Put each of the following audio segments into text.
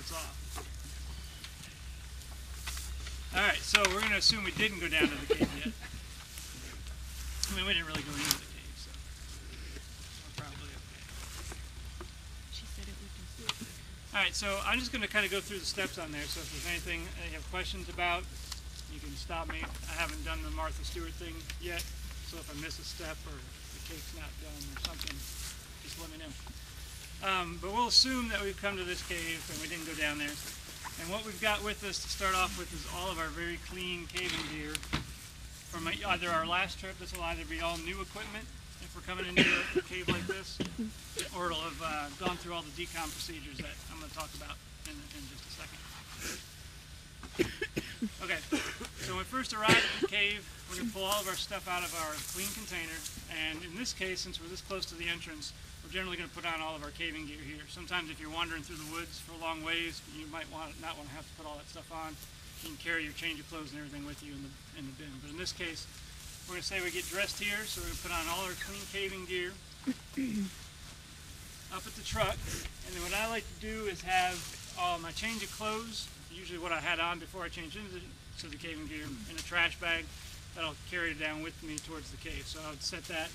cuts off. Alright, so we're going to assume we didn't go down to the cave yet. I mean, we didn't really go into the cave, so we're probably okay. She said it would be good. Alright, so I'm just going to kind of go through the steps on there, so if there's anything you have questions about, you can stop me. I haven't done the Martha Stewart thing yet, so if I miss a step or the cake's not done or something, just let me know. But we'll assume that we've come to this cave and we didn't go down there. And what we've got with us to start off with is all of our very clean caving gear from either our last trip. This will either be all new equipment if we're coming into a cave like this, or it'll have gone through all the decon procedures that I'm going to talk about in just a second. Okay, so when we first arrive at the cave, we're going to pull all of our stuff out of our clean container, and in this case, since we're this close to the entrance, we're generally going to put on all of our caving gear here. Sometimes if you're wandering through the woods for a long ways, you might not want to have to put all that stuff on. You can carry your change of clothes and everything with you in the bin. But in this case, we're going to say we get dressed here, so we're going to put on all our clean caving gear up at the truck. And then what I like to do is have my change of clothes, usually what I had on before I changed into the caving gear, in a trash bag that I'll carry it down with me towards the cave. So I would set that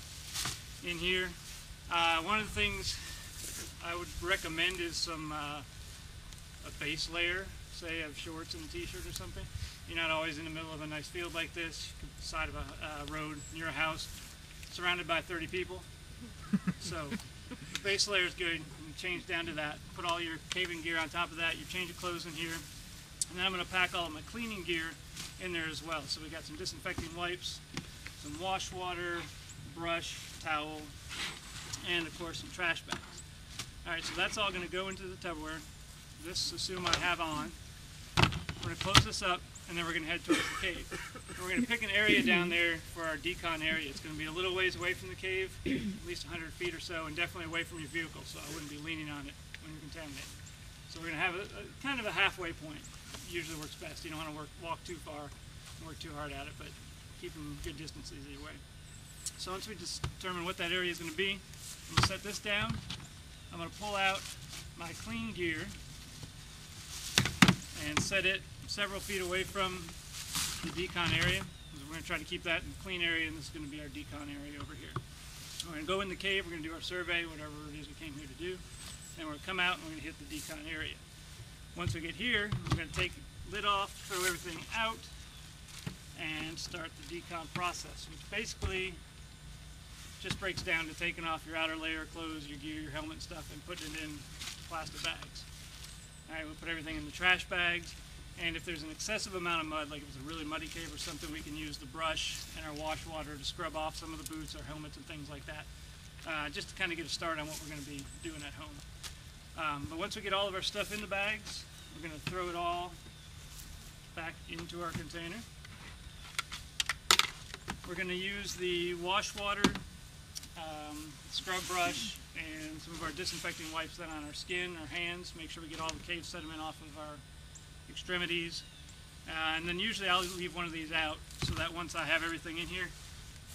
in here. One of the things I would recommend is a base layer, say of shorts and a t-shirt or something. You're not always in the middle of a nice field like this, side of a road near a house, surrounded by 30 people. So the base layer is good. You can change down to that. Put all your caving gear on top of that, your change of clothes in here. And then I'm going to pack all of my cleaning gear in there as well. So we got some disinfecting wipes, some wash water, brush, towel, and of course some trash bags. Alright, so that's all going to go into the Tupperware. This assume I have on. We're going to close this up and then we're going to head towards the cave. We're going to pick an area down there for our decon area. It's going to be a little ways away from the cave, at least 100 feet or so, and definitely away from your vehicle, so I wouldn't be leaning on it when you're contaminated. So we're going to have a kind of a halfway point. Usually works best. You don't want to walk too far and work too hard at it, but keep them good distances either way. So once we determine what that area is going to be, I'm going to set this down. I'm going to pull out my clean gear and set it several feet away from the decon area. We're going to try to keep that in the clean area, and this is going to be our decon area over here. We're going to go in the cave, we're going to do our survey, whatever it is we came here to do, and we're going to come out and we're going to hit the decon area. Once we get here, we're going to take the lid off, throw everything out, and start the decon process, which basically just breaks down to taking off your outer layer of clothes, your gear, your helmet and stuff, and putting it in plastic bags. Alright, we'll put everything in the trash bags, and if there's an excessive amount of mud, like if it's a really muddy cave or something, we can use the brush and our wash water to scrub off some of the boots, our helmets and things like that, just to kind of get a start on what we're going to be doing at home. But once we get all of our stuff in the bags, we're going to throw it all back into our container. We're going to use the wash water, scrub brush, and some of our disinfecting wipes then on our skin, our hands, make sure we get all the cave sediment off of our extremities. And then usually I'll leave one of these out so that once I have everything in here,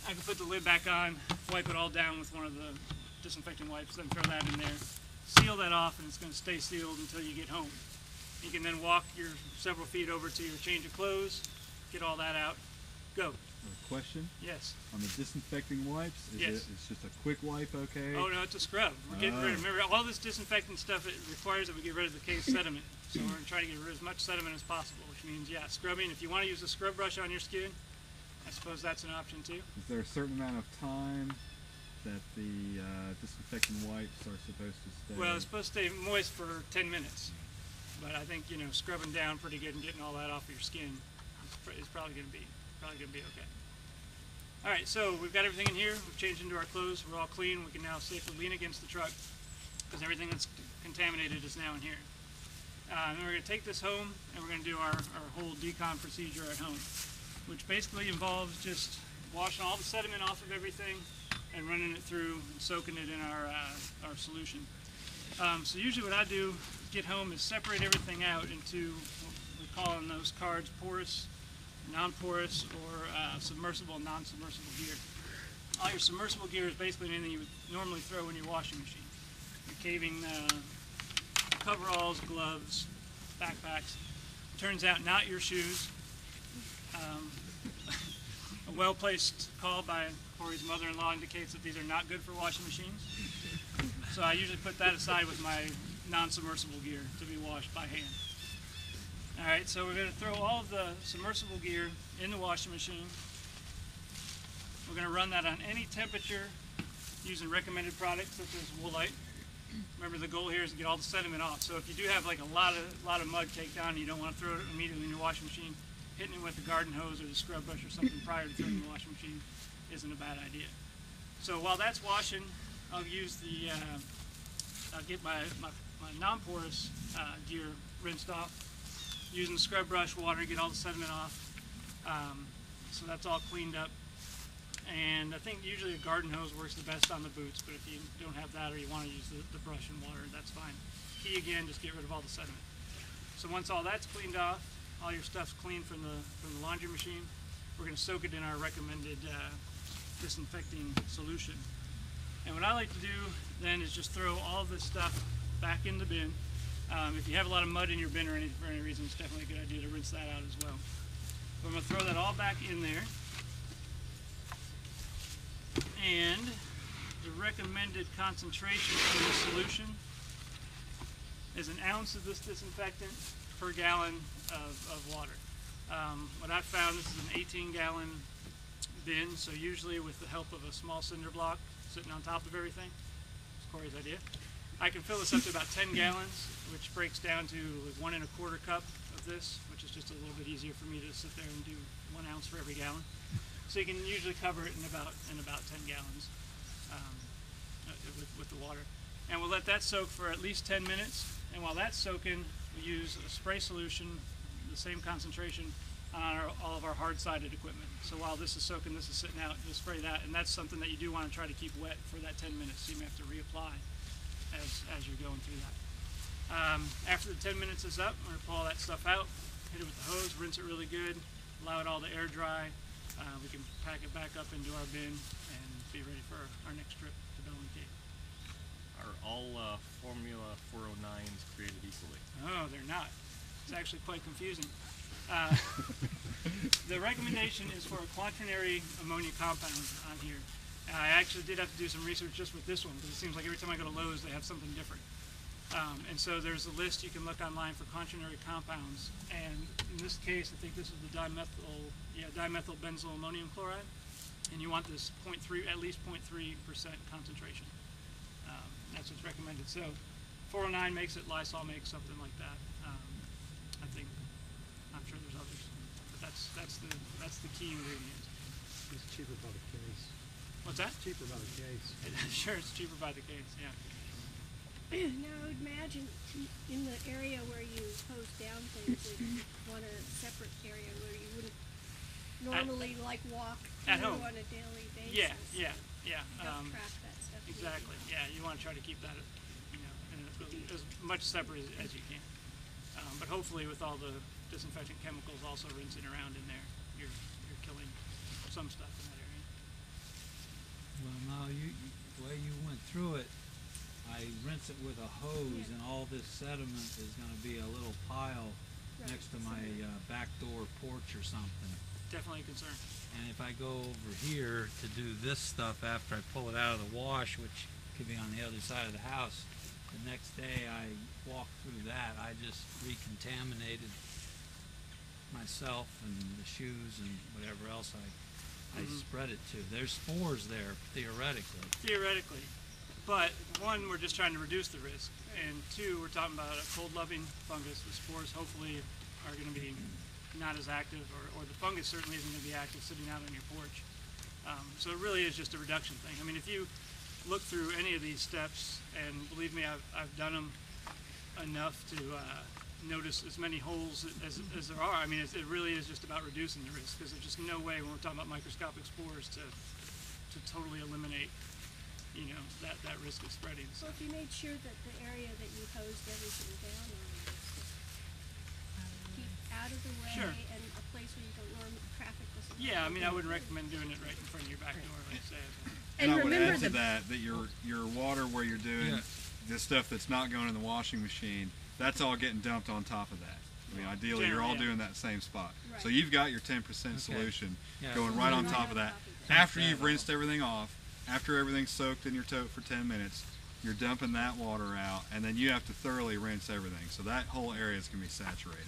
I can put the lid back on, wipe it all down with one of the disinfecting wipes, then throw that in there, seal that off, and it's going to stay sealed until you get home. You can then walk your several feet over to your change of clothes, get all that out, go. A question? Yes. On the disinfecting wipes, it's just a quick wipe, okay? Oh no, it's a scrub. We're getting rid of, remember, all this disinfecting stuff, it requires that we get rid of the cave sediment. So we're going to try to get rid of as much sediment as possible, which means, yeah, scrubbing. If you want to use a scrub brush on your skin, I suppose that's an option too. Is there a certain amount of time that the disinfecting wipes are supposed to stay? Well, it's supposed to stay moist for 10 minutes. But I think, you know, scrubbing down pretty good and getting all that off of your skin is probably going to be okay. All right, so we've got everything in here. We've changed into our clothes. We're all clean. We can now safely lean against the truck because everything that's contaminated is now in here. And then we're going to take this home and we're going to do our whole decon procedure at home, which basically involves just washing all the sediment off of everything and running it through and soaking it in our solution. So usually what I do get home is separate everything out into what we call in those cards porous, non-porous, or submersible and non-submersible gear. All your submersible gear is basically anything you would normally throw in your washing machine. Your caving coveralls, gloves, backpacks. Turns out not your shoes. A well-placed call by Corey's mother-in-law indicates that these are not good for washing machines. So I usually put that aside with my non-submersible gear to be washed by hand. All right, so we're going to throw all of the submersible gear in the washing machine. We're going to run that on any temperature using recommended products such as Woolite. Remember, the goal here is to get all the sediment off. So if you do have like a lot of mud caked on and you don't want to throw it immediately in your washing machine, hitting it with the garden hose or the scrub brush or something prior to throwing it in the washing machine isn't a bad idea. So while that's washing, I'll use the I'll get my non-porous gear rinsed off using the scrub brush water to get all the sediment off. So that's all cleaned up. And I think usually a garden hose works the best on the boots, but if you don't have that or you want to use the brush and water, that's fine. Key again, just get rid of all the sediment. So once all that's cleaned off, all your stuff's clean from the laundry machine, we're going to soak it in our recommended disinfecting solution. And what I like to do then is just throw all of this stuff back in the bin. If you have a lot of mud in your bin or for any reason, it's definitely a good idea to rinse that out as well. But I'm going to throw that all back in there. And the recommended concentration for the solution is 1 ounce of this disinfectant per gallon of water. What I've found, this is an 18-gallon bin, so usually with the help of a small cinder block sitting on top of everything, it's Corey's idea, I can fill this up to about 10 gallons, which breaks down to 1 1/4 cup of this, which is just a little bit easier for me to sit there and do 1 ounce for every gallon. So you can usually cover it in about 10 gallons with the water. And we'll let that soak for at least 10 minutes. And while that's soaking, we use a spray solution, the same concentration, on all of our hard-sided equipment. So while this is soaking, this is sitting out, you'll spray that. And that's something that you do want to try to keep wet for that 10 minutes. So you may have to reapply as you're going through that. After the 10 minutes is up, we're going to pull all that stuff out, hit it with the hose, rinse it really good, allow it all to air dry. We can pack it back up into our bin and be ready for our next trip to Bellman Cave. Are all Formula 409s created equally? Oh, they're not. It's actually quite confusing. The recommendation is for a quaternary ammonia compound on here. I actually did have to do some research just with this one because it seems like every time I go to Lowe's they have something different. And so there's a list you can look online for quaternary compounds, and in this case I think this is the dimethyl benzyl ammonium chloride, and you want this at least 0.3% concentration. That's what's recommended. So 409 makes it, Lysol makes something like that. I think, I'm sure there's others, but that's the key ingredient. It's cheaper by the case. What's that? Cheaper by the case. Sure, it's cheaper by the case, yeah. Now, I would imagine in the area where you hose down things, that you want a separate area where you wouldn't normally walk at through home on a daily basis. Yeah. Don't track that stuff. Exactly. Yeah, you want to try to keep that, as much separate as you can. But hopefully, with all the disinfectant chemicals also rinsing around in there, you're killing some stuff in that area. Well, now the way you went through it, I rinse it with a hose, and all this sediment is going to be a little pile next to my back door porch or something. Definitely a concern. And if I go over here to do this stuff after I pull it out of the wash, which could be on the other side of the house, the next day I walk through that, I just recontaminated myself and the shoes and whatever else I spread it to. There's spores there, theoretically. Theoretically. But one, we're just trying to reduce the risk, and two, we're talking about a cold-loving fungus. The spores hopefully are going to be not as active, or the fungus certainly isn't going to be active sitting out on your porch. So it really is just a reduction thing. I mean, if you look through any of these steps, and believe me, I've done them enough to notice as many holes as there are. I mean, it really is just about reducing the risk, because there's just no way when we're talking about microscopic spores to totally eliminate that risk of spreading. So if you made sure that the area that you hosed everything down in was keep out of the way, Sure. and a place where you don't normally traffic doesn't. Yeah, I mean, I wouldn't recommend doing it right in front of your back door, let's say. And I would remember add to that your water where you're doing the stuff that's not going in the washing machine, that's all getting dumped on top of that. I mean, ideally, you're all Generally, yeah. doing that same spot. So Right. you've got your 10% Okay. solution Yeah. going right on Right top of that. that. After you've rinsed everything off, after everything's soaked in your tote for 10 minutes, you're dumping that water out, and then you have to thoroughly rinse everything. So that whole area is going to be saturated.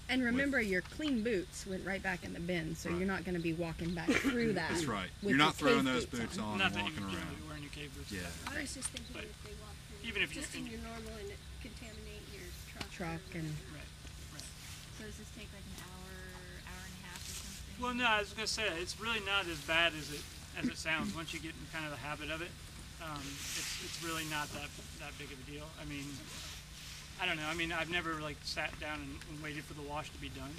And remember, your clean boots went right back in the bin, so Right. you're not going to be walking back through that. That's right. with You're not your throwing cave those boots on Not and that you walking would around. be wearing your cave boots. Yeah. I was just thinking But if they walk through, even if you- just in your normal and it contaminate your truck. and Right, right. So does this take like an hour and a half or something? Well, no, I was gonna say it's really not as bad as it sounds. Once you get in kind of the habit of it, it's really not that big of a deal. I mean, I don't know. I mean, I've never like sat down and waited for the wash to be done.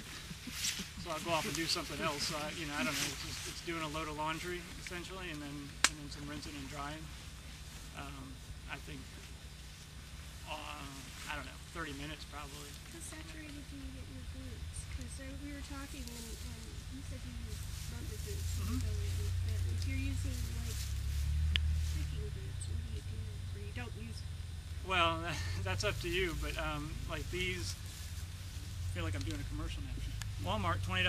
So I'll go off and do something else. So I don't know. It's doing a load of laundry essentially, and then some rinsing and drying. I think I don't know, 30 minutes probably. How saturated do you get your boots? Because we were talking and you said you use rubber boots to go in. But if you're using like hiking boots, what do you do? Or you don't use Well, that's up to you. But like these, I feel like I'm doing a commercial now. Walmart, $20.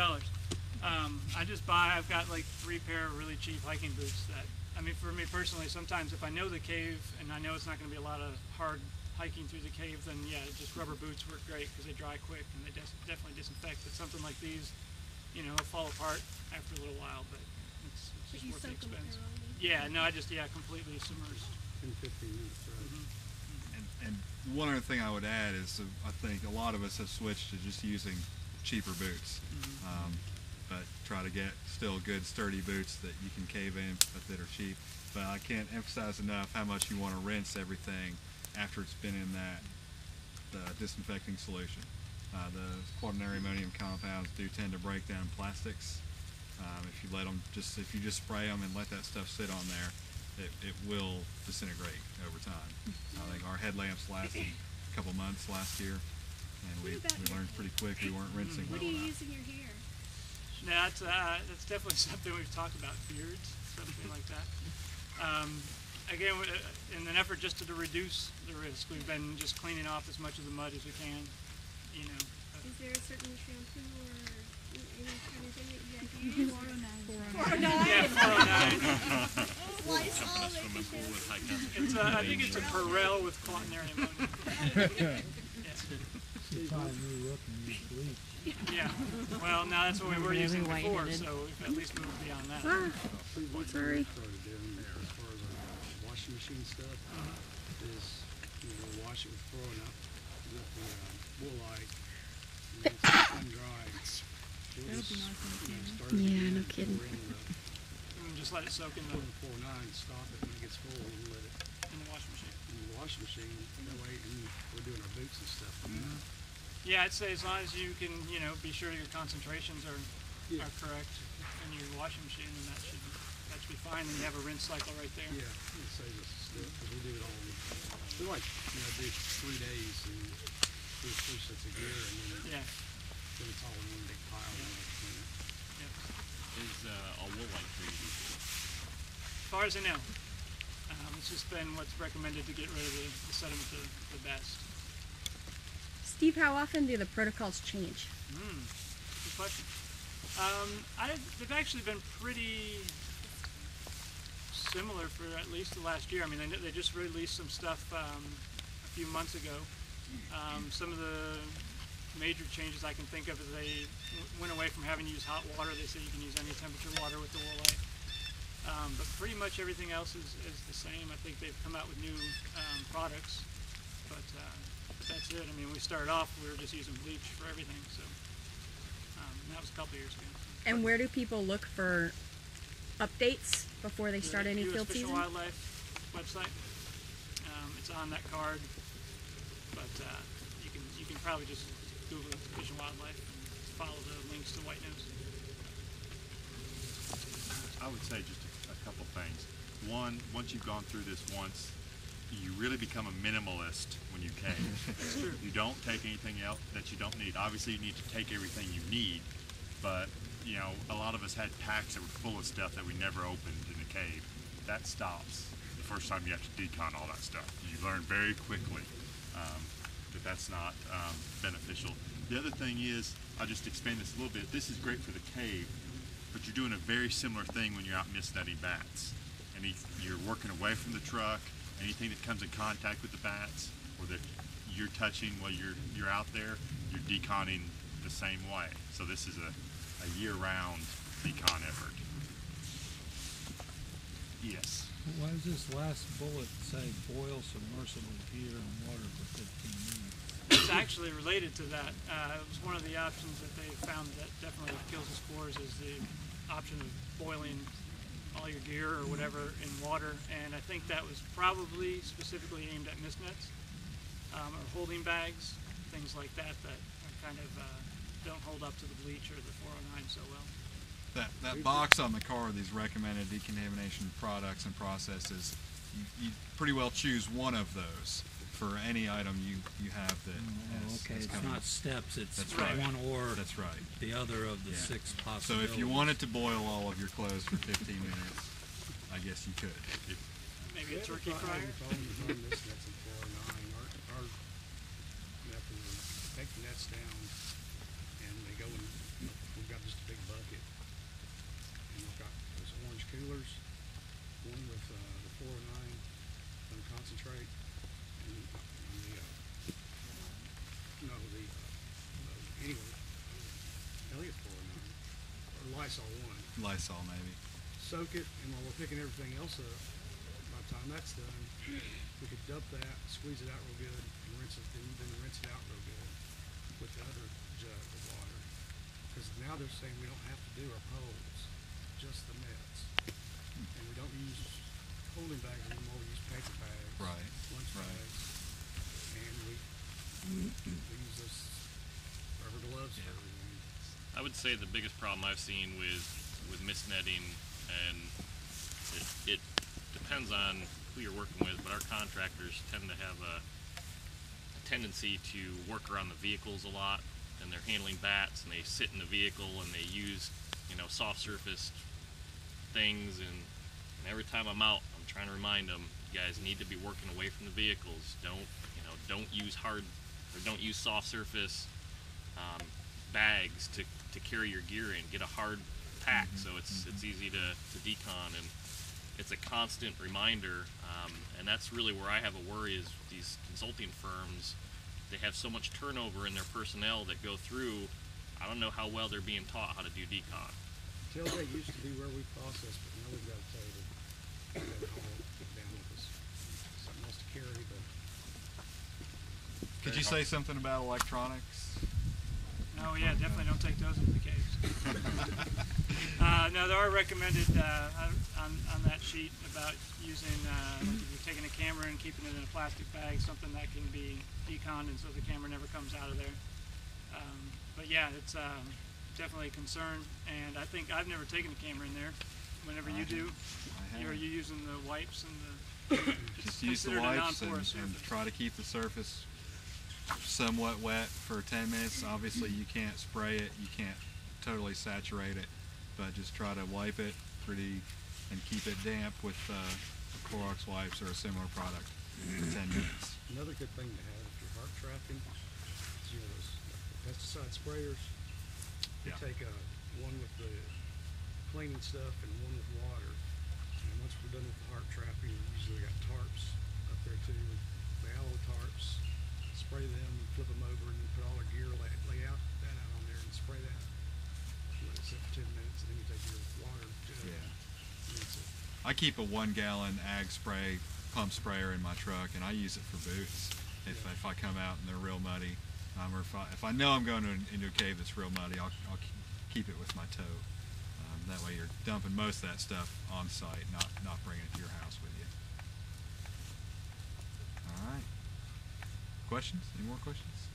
I've got like 3 pair of really cheap hiking boots that, I mean, for me personally, sometimes if I know the cave and I know it's not going to be a lot of hard hiking through the cave, then yeah, just rubber boots work great because they dry quick and they definitely disinfect. But something like these, it'll fall apart after a little while, but it's but just you worth the soak them expense. thoroughly? Yeah, no, completely submerged. 10, 15 minutes, right? And one other thing I would add is I think a lot of us have switched to just using cheaper boots, but try to get still good sturdy boots that you can cave in but that are cheap. But I can't emphasize enough how much you want to rinse everything after it's been in the disinfecting solution. The quaternary ammonium compounds do tend to break down plastics. If you just spray them and let that stuff sit on there, it will disintegrate over time. I think our headlamps lasted a couple months last year, and we learned pretty quick we weren't rinsing What well do you enough. use in your hair? Yeah, that's definitely something we've talked about, beards, something like that. Again, in an effort just to reduce the risk, we've been just cleaning off as much of the mud as we can, Is there a certain shampoo or any kind of thing that you have to use? 409. Yeah, 409. Lysol, Swimming making pool sure. with high concentration. It's I think it's a Perel with quaternary ammonia. Should try a new look and use bleach. Yeah. Well, now that's what we were using before, so we've at least moved beyond that. What Sorry. we started doing there as far as our washing machine stuff is, we'll wash it with throwing up with the woolite, and once it's been dry, we'll just, start it Yeah, again, no kidding. pour in the, And just let it soak in pour the 409, stop it when it gets full, and let it in the washing machine. in the washing machine. That way, and we're doing our boots and stuff. Yeah, I'd say as long as you can, be sure your concentrations are correct in your washing machine, and that should be fine. And you have a rinse cycle right there. Yeah, it saves us stuff, because we do it all, we like, do 3 days and do 3 sets of gear, and then Yeah. then it's all in one big pile. And Yeah. Is a wool light created equally? As far as I know, it's just been what's recommended to get rid of the sediment the best. Steve, how often do the protocols change? Good question. They've actually been pretty similar for at least the last year. I mean, they just released some stuff a few months ago. Some of the major changes I can think of is they went away from having to use hot water. They say you can use any temperature water with the woolite. But pretty much everything else is the same. I think they've come out with new products, but that's it. I mean, we started off, we were just using bleach for everything, so that was a couple years ago. And where do people look for updates before they start any US field Fish and season? Wildlife website. It's on that card, but you can probably just Google Fish and Wildlife and follow the links to White Nose. I would say just a couple things. One, once you've gone through this once, you really become a minimalist when you cave. That's true. You don't take anything else that you don't need. Obviously, you need to take everything you need, but a lot of us had packs that were full of stuff that we never opened in the cave. That stops the first time you have to decon all that stuff. You learn very quickly. that's not beneficial. The other thing is, I'll just expand this a little bit. This is great for the cave, but you're doing a very similar thing when you're out mist netting bats. And you're working away from the truck. Anything that comes in contact with the bats or that you're touching while you're out there, you're deconning the same way. So this is a year-round decon effort. Yes. Why does this last bullet say boil submersible gear in water for 15 minutes? It's actually related to that. It was one of the options that they found that definitely kills the spores is the option of boiling all your gear or whatever in water, and I think that was probably specifically aimed at mist nets or holding bags, things like that that are kind of don't hold up to the bleach or the 409 so well. That box on the car with these recommended decontamination products and processes, you pretty well choose one of those for any item you have that okay, is it's coming. not steps, it's That's right. one or That's right. the other of the Yeah. 6 So possibilities. if you wanted to boil all of your clothes for 15 minutes, I guess you could. Maybe a turkey fryer. This nets in 409. Our method is take the nets down and they go in. We've got just a big bucket, and we've got those orange coolers, one with the 409 and concentrate, and the anyway, Elliott 409 or Lysol 1. Lysol maybe. Soak it, and while we're picking everything else up, by the time that's done, we could dump that, squeeze it out real good, and rinse it, then rinse it out real good with the other jug of water. Because now they're saying we don't have to do our poles, just the nets. And we don't use holding bags anymore, we use paper bags, Right. lunch Right. bags, and we use those rubber gloves for everything. I would say the biggest problem I've seen with mist netting, and it depends on who you're working with, but our contractors tend to have a tendency to work around the vehicles a lot, and they're handling bats, and they sit in the vehicle and they use, soft surface things, and every time I'm out, I'm trying to remind them, you guys need to be working away from the vehicles. Don't use don't use soft surface bags to carry your gear in. Get a hard pack so it's easy to decon, and it's a constant reminder, and that's really where I have a worry is these consulting firms. They have so much turnover in their personnel that go through. I don't know how well they're being taught how to do decon. Tailgate used to be where we processed, but now we've got a table. We've got it all down with us. Something else to carry, but Could you say something about electronics? No, yeah, definitely don't take those into the caves. No, there are recommended on that sheet about using, like if you're taking a camera and keeping it in a plastic bag, something that can be deconned and so the camera never comes out of there. But yeah, it's definitely a concern, and I think I've never taken a camera in there. Whenever you do, are you using the wipes and the Just use the wipes and try to keep the surface somewhat wet for 10 minutes. Obviously you can't spray it, you can't totally saturate it, but just try to wipe it and keep it damp with Clorox wipes or a similar product for 10 minutes. another good thing to have if you're heart trapping is those pesticide sprayers. You take one with the cleaning stuff and one with water. And once we're done with the heart trapping, we usually got tarps up there too, the aloe tarps. Spray them, flip them over, and then put all our gear, lay out that out on there and spray that. Let it sit for 10 minutes, and then you take your water jug. Rinse it. I keep a 1 gallon ag spray pump sprayer in my truck, and I use it for boots. If I come out and they're real muddy, or if I know I'm going into a cave that's real muddy, I'll keep it with my toe. That way you're dumping most of that stuff on site, not bringing it to your house with you. All right. Questions? Any more questions?